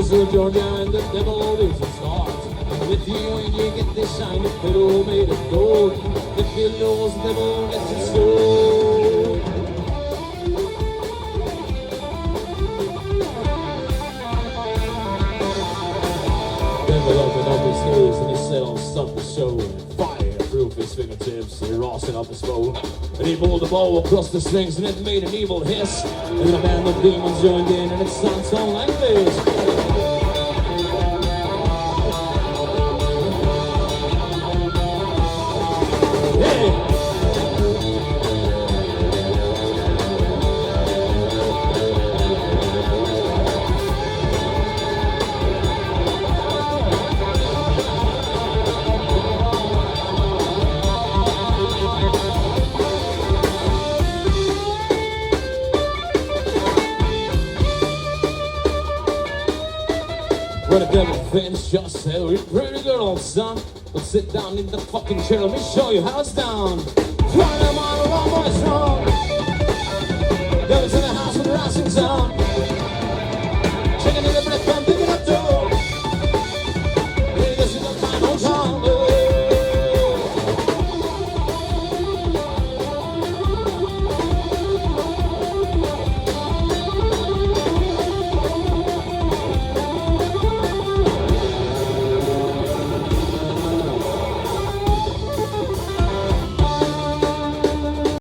Georgia and the devil always starts with you when you get this shiny fiddle made of gold. The fiddle's devil gets your soul. Devil opened up his ears and he said, I'll stop the show. And fire through his fingertips, he rossing up his bow. And he pulled the bow across the strings and it made an evil hiss. And the band of demons joined in and it sounds all like this. When the devil finished, just said, you're pretty good, old son. But sit down in the fucking chair, let me show you how it's done. Fly them on the wrong boy strong. Devil's in the house with the rising sun. Checking in the breath, I'm picking up door. Hey, this is the final time.